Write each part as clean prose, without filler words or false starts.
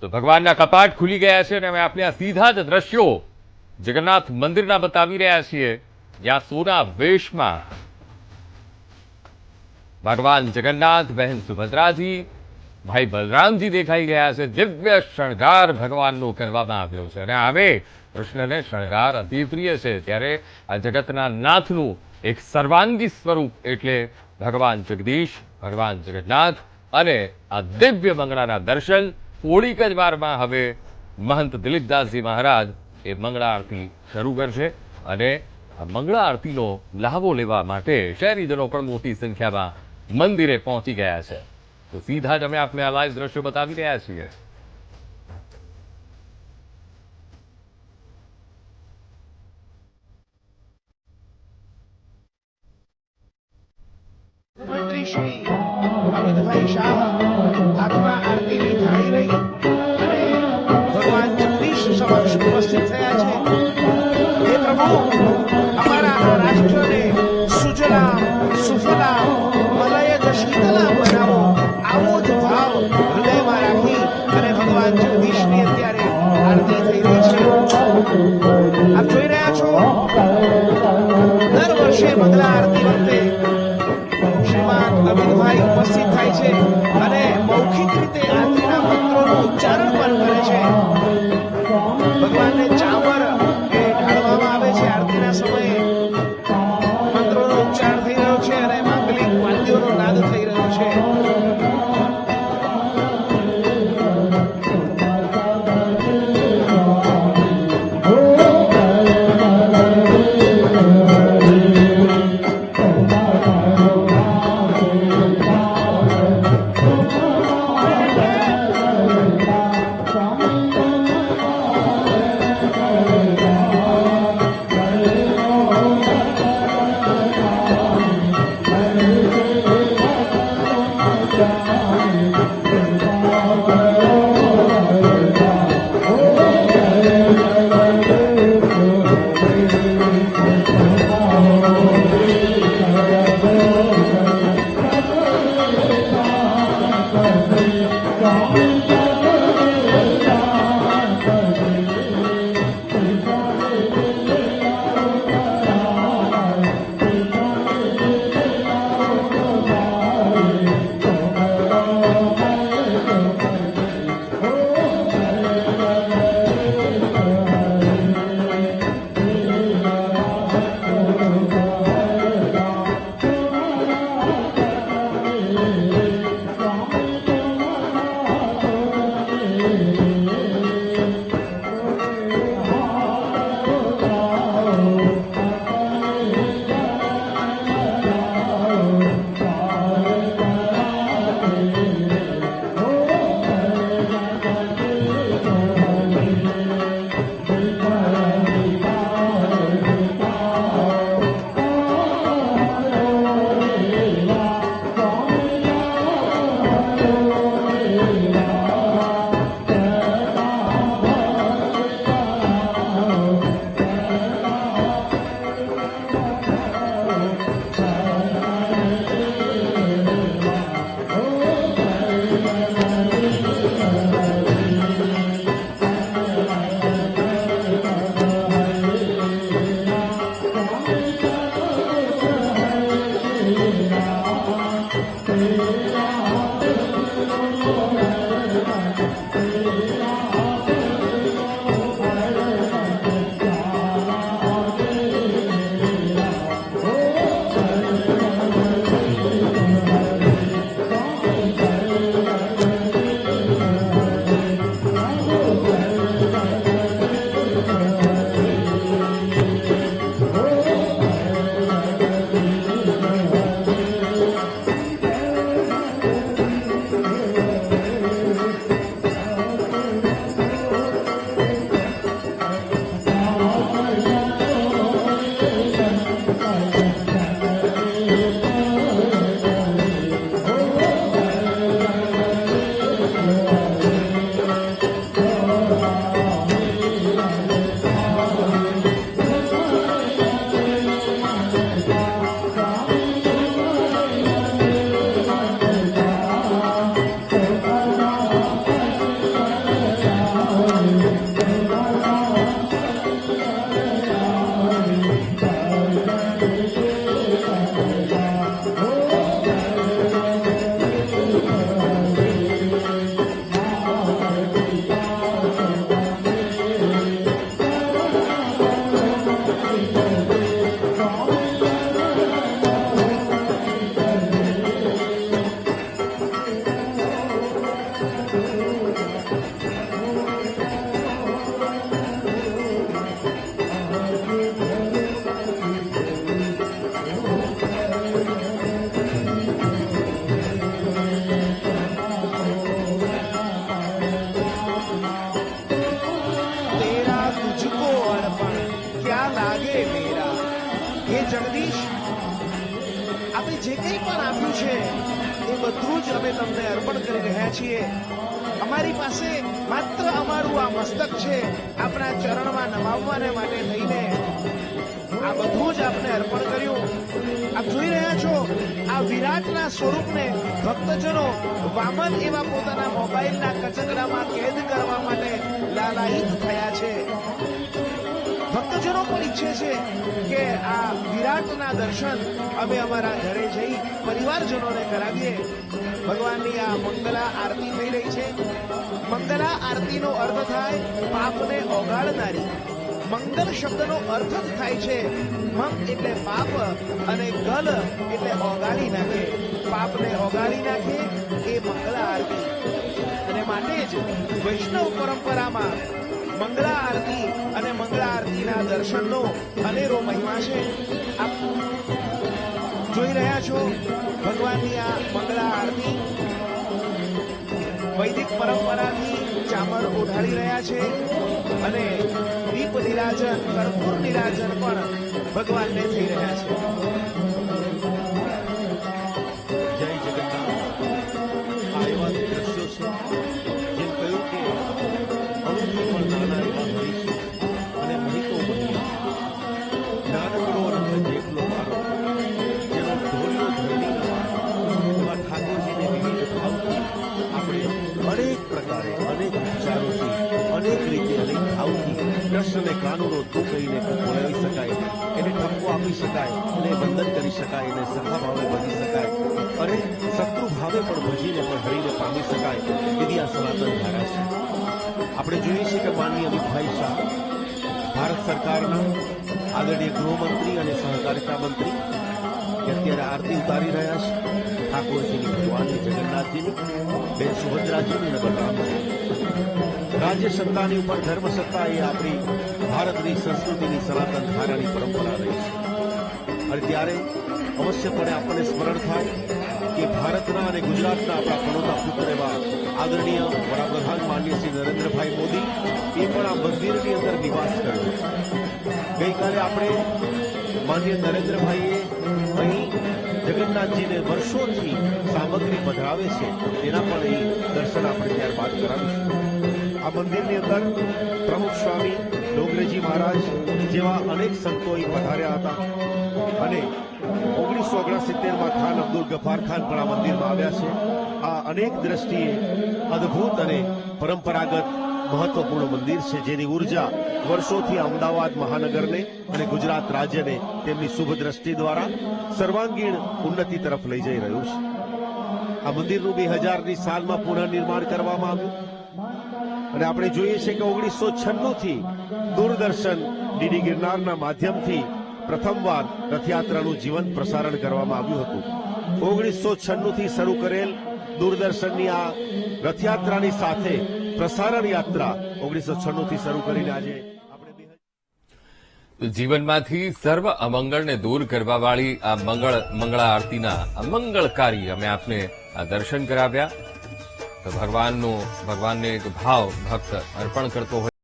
તો ભગવાનના કપાટ ખુલી ગયા છે અને અમે આપણે આ સીધા જ દ્રશ્યો જગન્નાથ મંદિરના બતાવી રહ્યા છીએ, જ્યાં સોના વેશમાં ભગવાન જગન્નાથ, બહેન સુભદ્રાજી, ભાઈ બલરામજી દેખાઈ ગયા છે. દિવ્ય શણગાર ભગવાનનો કરવામાં આવ્યો છે અને હવે કૃષ્ણને શણગાર અતિ પ્રિય છે, ત્યારે આ જગતના નાથનું એક સર્વાંગી સ્વરૂપ એટલે ભગવાન જગદીશ, ભગવાન જગન્નાથ અને આ દિવ્ય મંગળાના દર્શન થોડીક જ વારમાં હવે મહંત દિલીપદાસજી મહારાજ એ મંગળા આરતી શરૂ કરશે અને આ મંગળા આરતીનો લાભો લેવા માટે શહેરીજનો પણ મોટી સંખ્યામાં મંદિરે પહોંચી ગયા છે. તો સીધા જ અમે આપને આ લાઈવ દ્રશ્યો બતાવી રહ્યા છીએ. શ્રી અમિતભાઈ શાહ હાથમાં આરતીની થાળી લઈ અને ભગવાન જગદીશ સમક્ષ ઉપસ્થિત થયા છે. હે પ્રભુ, અમારા રાષ્ટ્રને સુજલામ સુફલામ મલયજ શીતલામ બનાવો, આવો જ ભાવ હૃદયમાં રાખી અને ભગવાન જગદીશની અત્યારે આરતી થઈ રહી છે. આપ જોઈ રહ્યા છો, દર વર્ષે મંગલા આરતી વખતે અમિતભાઈ ઉપસ્થિત થાય છે અને મૌખિક રીતે આરતીના મંત્રોનું ઉચ્ચારણ પણ કરે છે. ભગવાનને ચામર એ ઢાળવામાં આવે છે. આરતીના સમયે મંત્રોનો ઉચ્ચારણ થઈ રહ્યો છે અને માંગલિક વાદ્યોનો નાદ થઈ રહ્યો છે. तेरा तुझको अर्पण क्या लागे मेरा. હે જગદીશ, આપણે જે કંઈ પણ આપ્યું છે એ બધું જ અમે તમને અર્પણ કરી રહ્યા છીએ. અમારી પાસે માત્ર અમારું આ મસ્તક છે, આપણા ચરણમાં નમાવવાને માટે થઈને આ બધું જ આપને અર્પણ કર્યું. આપ જોઈ રહ્યા છો આ વિરાટના સ્વરૂપને ભક્તજનો વામન એવા પોતાના મોબાઈલના કચકડામાં કેદ કરવા માટે લાલાયિત થયા છે. ભક્તજનો પણ ઈચ્છે છે કે આ વિરાટના દર્શન અમે અમારા ઘરે જઈ પરિવારજનોને કરાવીએ. ભગવાનની આ મંગલા આરતી થઈ રહી છે. મંગલા આરતીનો અર્થ થાય પાપને ઓગાળનારી. મંગલ શબ્દનો અર્થ જ થાય છે મમ એટલે પાપ અને ગલ એટલે ઓગાળી નાખે. પાપને ઓગાળી નાખે એ મંગલા આરતી. અને માટે જ વૈષ્ણવ પરંપરામાં મંગળા આરતી અને મંગળા આરતીના દર્શનનો અનેરો મહિમા છે. આપ જોઈ રહ્યા છો ભગવાનની આ મંગળા આરતી. વૈદિક પરંપરાથી ચામર ઓઢાડી રહ્યા છે અને દીપ નિરાજન, કર્પૂર નિરાજન પણ ભગવાનને થઈ રહ્યા છે. જય જગન્નાથ. આ એવા દ્રશ્યો છે જેમ કહ્યું કે અણુથી પણ નાના એવા હરી છે અને મહિતો બની નાનકડો રંગ જેટલો મારો જેનો ઢોલિયો ધરણી એવા ઠાકોરજીને વિવિધ ભાવથી આપણે અનેક પ્રકારે અનેક વિચારોથી અનેક રીતે અનેક ભાવથી કૃષ્ણને કાનૂનો તું કહીને બોલાવી શકાય, એને ઠપકો આપી શકાય, એને વંદન કરી શકાય, એને સખા ભાવે ભજી શકાય અને શત્રુ ભાવે પણ ભજીને પણ હરીને પામી શકાય એવી આ સનાતન ધારા છે. આપણે જોઈએ છીએ કે માનનીય અમિતભાઈ શાહ ભારત સરકારના આદરણીય ગૃહમંત્રી અને સહકારિતા મંત્રી કે અત્યારે આરતી ઉતારી રહ્યા છે ઠાકોરજીની, ભગવાનની, જગન્નાથજીની, બેન સુભદ્રાજીની અને બલરામજી. રાજ્ય સત્તાની ઉપર ધર્મ સત્તા એ આપણી ભારતની સંસ્કૃતિની સનાતન ધારાની પરંપરા રહી છે. અને ત્યારે અવશ્યપણે આપણને સ્મરણ થાય કે ભારતના અને ગુજરાતના આપણા પનોતા પુત્ર એવા આદરણીય વડાપ્રધાન માનનીય શ્રી નરેન્દ્રભાઈ મોદી એ પણ આ મંદિરની અંદર નિવાસ કર્યો. ગઈકાલે આપણે માનનીય નરેન્દ્રભાઈએ અહીં જગન્નાથજીને વર્ષોથી સામગ્રી પધરાવે છે તેના પણ અહીં દર્શન આપણે ત્યારબાદ કરાવીશું. આ મંદિરની અંદર પ્રમુખ સ્વામી ડોગરેજી મહારાજ જેવા અનેક સંતો અહીં પધાર્યા હતા અને 1969માં ખાન અબ્દુલ ગફાર ખાન પણ આ મંદિરમાં આવ્યા છે. આ અનેક દ્રષ્ટિએ અદ્ભુત અને પરંપરાગત મહત્વપૂર્ણ મંદિર છે જેની ઉર્જા વર્ષોથી અમદાવાદ મહાનગરને અને ગુજરાત રાજ્યને તેમની શુભ દ્રષ્ટિ દ્વારા સર્વાંગીણ ઉન્નતિ તરફ લઈ જઈ રહ્યું છે. આ મંદિરનું 2000ની સાલમાં પુનઃનિર્માણ કરવામાં આવ્યું અને આપણે જોઈએ છીએ કે 1996થી દૂરદર્શન ડીડી ગિરનારના માધ્યમથી પ્રથમવાર રથયાત્રાનું જીવંત પ્રસારણ કરવામાં આવ્યું હતું. 1996થી શરૂ કરેલ દૂરદર્શનની આ રથયાત્રાની સાથે પ્રસારણ યાત્રા 1996થી શરૂ કરીને આજે આપણે જીવનમાંથી સર્વ અમંગળને દૂર કરવાવાળી આ મંગળા આરતીના અમંગળકારી અમે આપને આ દર્શન કરાવ્યા. તો ભગવાનને એક ભાવ ભક્ત અર્પણ કરતો હોય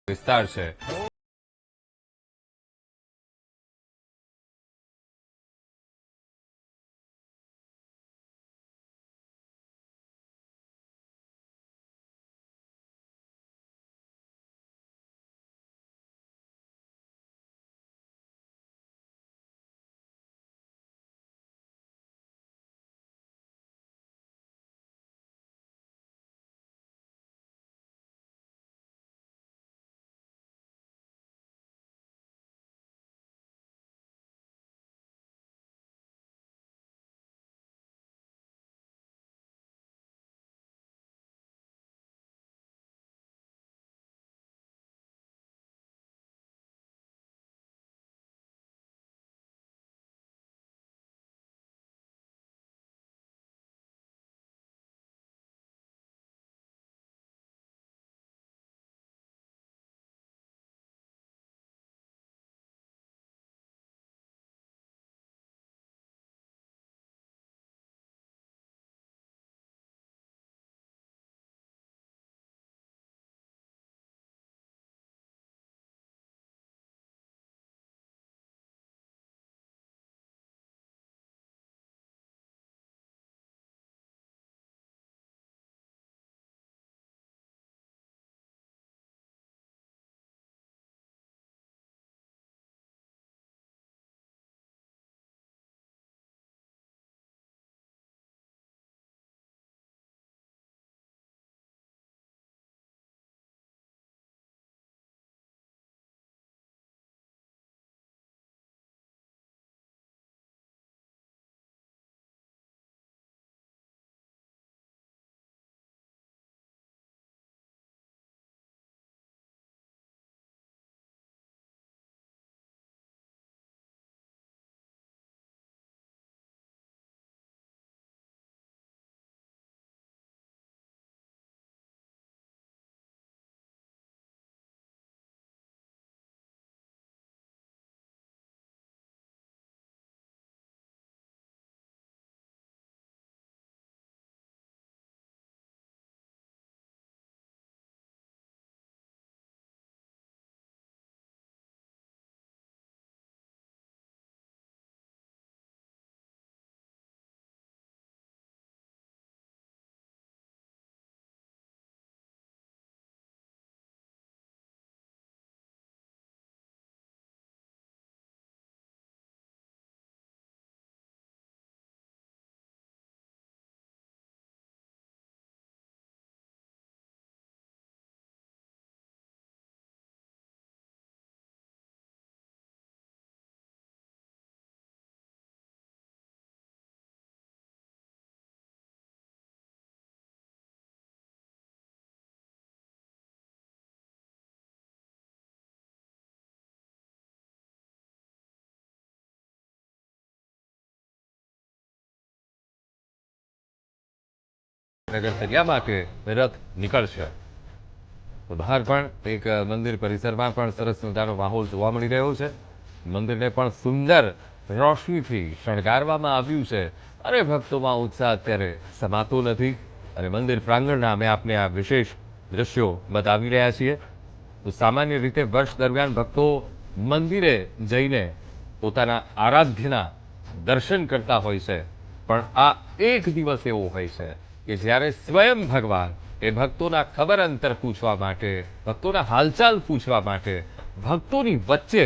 વિસ્તાર છે નગરચર્યા માટે રથ નીકળશે તો બહાર પણ એક મંદિર પરિસરમાં પણ સરસ મજાનો માહોલ જોવા મળી રહ્યો છે મંદિરને પણ સુંદર રોશનીથી શણગારવામાં આવ્યું છે અને ભક્તોમાં ઉત્સાહ અત્યારે સમાતો નથી અને મંદિર પ્રાંગણના અમે આપને આ વિશેષ દ્રશ્યો બતાવી રહ્યા છીએ તો સામાન્ય રીતે વર્ષ દરમિયાન ભક્તો મંદિરે જઈને પોતાના આરાધ્યના દર્શન કરતા હોય છે પણ આ એક દિવસ એવો હોય છે કે જ્યારે સ્વયં ભગવાન એ ભક્તોના ખબર અંતર પૂછવા માટે ભક્તોના હાલચાલ પૂછવા માટે ભક્તોની વચ્ચે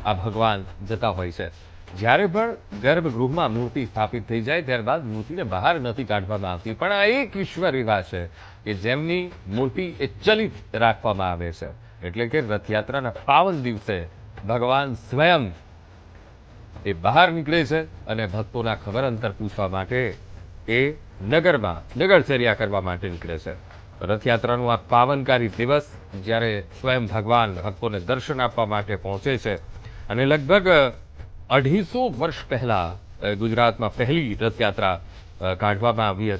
આ ભગવાન જતા હોય છે જ્યારે પણ ગર્ભગૃહમાં મૂર્તિ સ્થાપિત થઈ જાય ત્યારબાદ મૂર્તિને બહાર નથી કાઢવામાં આવતી પણ આ એક ઈશ્વર એવા છે કે જેમની મૂર્તિ એ ચલિત રાખવામાં આવે છે એટલે કે રથયાત્રાના પાવન દિવસે ભગવાન સ્વયં એ બહાર નીકળે છે અને ભક્તોના ખબર અંતર પૂછવા માટે એ નગરમાં નગરચર્યા કરવા માટે નીકળે છે રથયાત્રાનું આ પાવનકારી દિવસ જ્યારે સ્વયં ભગવાન ભક્તોને દર્શન આપવા માટે પહોંચે છે અને લગભગ 250 વર્ષ પહેલા ગુજરાતમાં પહેલી રથયાત્રા કાઢવામાં આવી હતી